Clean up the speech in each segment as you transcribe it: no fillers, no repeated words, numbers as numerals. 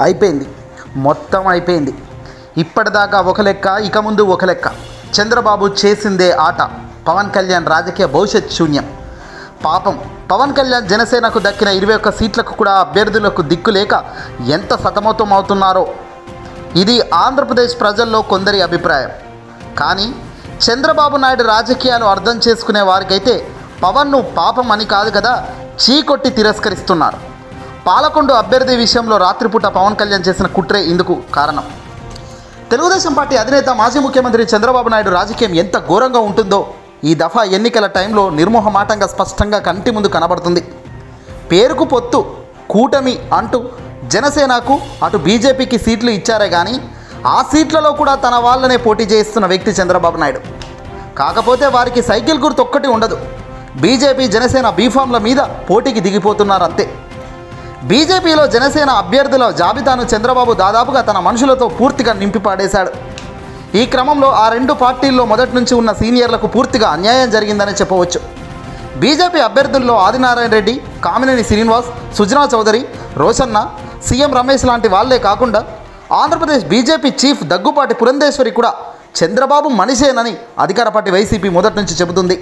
అయిపోయింది, మొత్తం అయిపోయింది. ఇప్పటిదాకా ఒక లెక్క, ఇక ముందు ఒక లెక్క. చంద్రబాబు చేసిందే ఆట. పవన్ కళ్యాణ్ రాజకీయ భవిష్యత్ శూన్యం. పాపం పవన్ కళ్యాణ్ జనసేనకు దక్కిన 21 సీట్లకు కూడా అభ్యర్థులకు దిక్కు లేక ఎంత సతమతం అవుతున్నారో ఇది ఆంధ్రప్రదేశ్ ప్రజల్లో కొందరి అభిప్రాయం. కానీ చంద్రబాబు నాయుడు రాజకీయాలు అర్థం చేసుకునే వారికైతే పవన్ను పాపం అని కాదు కదా, చీకొట్టి తిరస్కరిస్తున్నారు. పాలకొండ అభ్యర్థి విషయంలో రాత్రిపూట పవన్ కళ్యాణ్ చేసిన కుట్రే ఇందుకు కారణం. తెలుగుదేశం పార్టీ అధినేత మాజీ ముఖ్యమంత్రి చంద్రబాబు నాయుడు రాజకీయం ఎంత ఘోరంగా ఉంటుందో ఈ దఫా ఎన్నికల టైంలో నిర్మోహమాటంగా స్పష్టంగా కంటి ముందు కనబడుతుంది. పేరుకు పొత్తు, కూటమి అంటూ జనసేనకు అటు బీజేపీకి సీట్లు ఇచ్చారే కానీ ఆ సీట్లలో కూడా తన వాళ్ళనే పోటీ చేస్తున్న వ్యక్తి చంద్రబాబు నాయుడు. కాకపోతే వారికి సైకిల్ గుర్తు ఒక్కటి ఉండదు. బీజేపీ జనసేన బీఫామ్ల మీద పోటీకి దిగిపోతున్నారు అంతే. బీజేపీలో జనసేన అభ్యర్థుల జాబితాను చంద్రబాబు దాదాపుగా తన మనుషులతో పూర్తిగా నింపి పాడేశాడు. ఈ క్రమంలో ఆ రెండు పార్టీల్లో మొదటి నుంచి ఉన్న సీనియర్లకు పూర్తిగా అన్యాయం జరిగిందని చెప్పవచ్చు. బీజేపీ అభ్యర్థుల్లో ఆదినారాయణ రెడ్డి, కామినేని శ్రీనివాస్, సుజనా చౌదరి, రోషన్న, సీఎం రమేష్ లాంటి వాళ్లే కాకుండా ఆంధ్రప్రదేశ్ బీజేపీ చీఫ్ దగ్గుపాటి పురంధేశ్వరి కూడా చంద్రబాబు మనిషేనని అధికార పార్టీ వైసీపీ మొదటి నుంచి చెబుతుంది.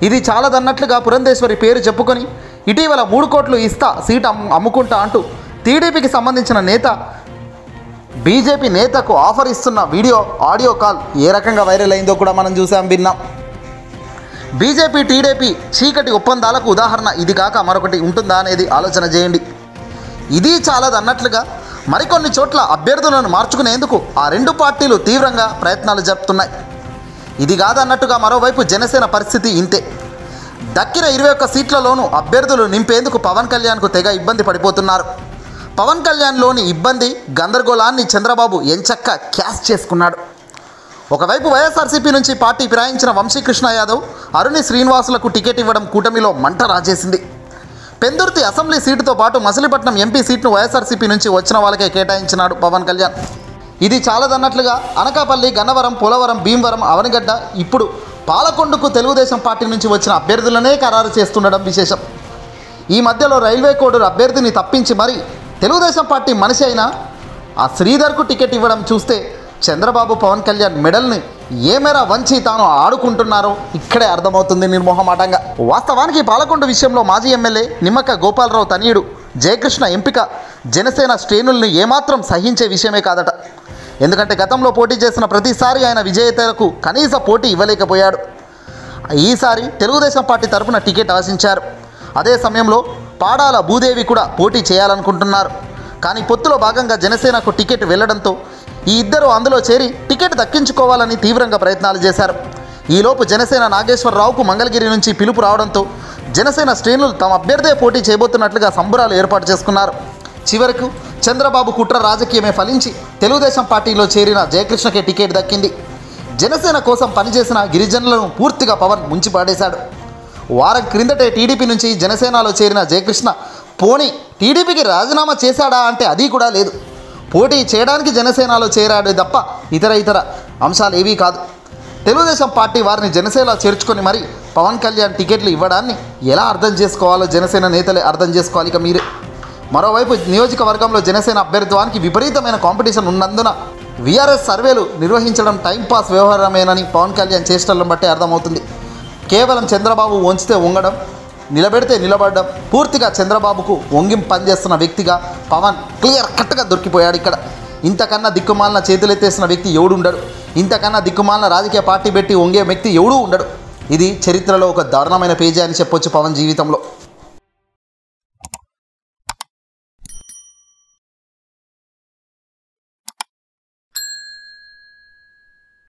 ఇది చాలదన్నట్లుగా పురంధేశ్వరి పేరు చెప్పుకొని ఇటీవల 3 కోట్లు ఇస్తా సీట్ అమ్ముకుంటా అంటూ టీడీపీకి సంబంధించిన నేత బీజేపీ నేతకు ఆఫర్ ఇస్తున్న వీడియో, ఆడియో కాల్ ఏ రకంగా వైరల్ అయిందో కూడా మనం చూసాం, విన్నాం. బీజేపీ టీడీపీ చీకటి ఒప్పందాలకు ఉదాహరణ ఇది కాక మరొకటి ఉంటుందా అనేది ఆలోచన చేయండి. ఇది చాలదన్నట్లుగా మరికొన్ని చోట్ల అభ్యర్థులను మార్చుకునేందుకు ఆ రెండు పార్టీలు తీవ్రంగా ప్రయత్నాలు జరుపుతున్నాయి. ఇది కాదన్నట్టుగా మరోవైపు జనసేన పరిస్థితి ఇంతే. దక్కిన 21 సీట్లలోనూ అభ్యర్థులు నింపేందుకు పవన్ కళ్యాణ్కు తెగ ఇబ్బంది పడిపోతున్నారు. పవన్ కళ్యాణ్లోని ఇబ్బంది, గందరగోళాన్ని చంద్రబాబు ఎంచక్క క్యాష్ చేసుకున్నాడు. ఒకవైపు వైఎస్ఆర్సీపీ నుంచి పార్టీ ఫిరాయించిన వంశీకృష్ణ యాదవ్, అరుణి శ్రీనివాసులకు టికెట్ ఇవ్వడం కూటమిలో మంట రాజేసింది. పెందుర్తి అసెంబ్లీ సీటుతో పాటు మచిలీపట్నం ఎంపీ సీట్ను వైఎస్ఆర్సీపీ నుంచి వచ్చిన వాళ్ళకే కేటాయించినాడు పవన్ కళ్యాణ్. ఇది చాలదన్నట్లుగా అనకాపల్లి, గన్నవరం, పోలవరం, భీమవరం, అవనిగడ్డ, ఇప్పుడు పాలకొండకు తెలుగుదేశం పార్టీ నుంచి వచ్చిన అభ్యర్థులనే ఖరారు చేస్తుండడం విశేషం. ఈ మధ్యలో రైల్వే కోడూరు అభ్యర్థిని తప్పించి మరీ తెలుగుదేశం పార్టీ మనిషి అయిన ఆ శ్రీధర్కు టికెట్ ఇవ్వడం చూస్తే చంద్రబాబు పవన్ కళ్యాణ్ మెడల్ని ఏ మేర వంచి తాను ఆడుకుంటున్నారో ఇక్కడే అర్థమవుతుంది నిర్మోహమాటంగా. వాస్తవానికి పాలకొండ విషయంలో మాజీ ఎమ్మెల్యే నిమ్మక గోపాలరావు తనయుడు జయకృష్ణ ఎంపిక జనసేన శ్రేణుల్ని ఏమాత్రం సహించే విషయమే కాదట. ఎందుకంటే గతంలో పోటీ చేసిన ప్రతిసారి ఆయన విజేతలకు కనీస పోటీ ఇవ్వలేకపోయాడు. ఈసారి తెలుగుదేశం పార్టీ తరఫున టికెట్ ఆశించారు. అదే సమయంలో పాడాల భూదేవి కూడా పోటీ చేయాలనుకుంటున్నారు. కానీ పొత్తులో భాగంగా జనసేనకు టికెట్ వెళ్లడంతో ఈ ఇద్దరు అందులో చేరి టికెట్ దక్కించుకోవాలని తీవ్రంగా ప్రయత్నాలు చేశారు. ఈలోపు జనసేన నాగేశ్వరరావుకు మంగళగిరి నుంచి పిలుపు రావడంతో జనసేన శ్రేణులు తమ అభ్యర్థే పోటీ చేయబోతున్నట్లుగా సంబరాలు ఏర్పాటు చేసుకున్నారు. చివరకు చంద్రబాబు కుట్ర రాజకీయమే ఫలించి తెలుగుదేశం పార్టీలో చేరిన జయకృష్ణకే టికెట్ దక్కింది. జనసేన కోసం పనిచేసిన గిరిజనులను పూర్తిగా పవన్ ముంచిపాడేశాడు. వారం క్రిందటే టీడీపీ నుంచి జనసేనలో చేరిన జయకృష్ణ పోనీ టీడీపీకి రాజీనామా చేశాడా అంటే అది కూడా లేదు. పోటీ చేయడానికి జనసేనలో చేరాడు తప్ప ఇతర అంశాలు ఏవీ కాదు. తెలుగుదేశం పార్టీ వారిని జనసేనలో చేర్చుకొని మరి పవన్ కళ్యాణ్ టికెట్లు ఇవ్వడాన్ని ఎలా అర్థం చేసుకోవాలో జనసేన నేతలే అర్థం చేసుకోవాలి. ఇక మీరే. మరోవైపు నియోజకవర్గంలో జనసేన అభ్యర్థిత్వానికి విపరీతమైన కాంపిటీషన్ ఉన్నందున వీఆర్ఎస్ సర్వేలు నిర్వహించడం టైంపాస్ వ్యవహారమేనని పవన్ కళ్యాణ్ చేష్టలను బట్టి అర్థమవుతుంది. కేవలం చంద్రబాబు వంచితే వంగడం, నిలబెడితే నిలబడడం, పూర్తిగా చంద్రబాబుకు వంగి పనిచేస్తున్న వ్యక్తిగా పవన్ క్లియర్ కట్గా దొరికిపోయాడు. ఇక్కడ ఇంతకన్నా దిక్కుమాలిన చేతులెత్తేసిన వ్యక్తి ఎవడు ఉండడు. ఇంతకన్నా దిక్కుమాలిన రాజకీయ పార్టీ పెట్టి వంగే వ్యక్తి ఎవడూ ఉండడు. ఇది చరిత్రలో ఒక దారుణమైన పేజీ అని చెప్పొచ్చు పవన్ జీవితంలో.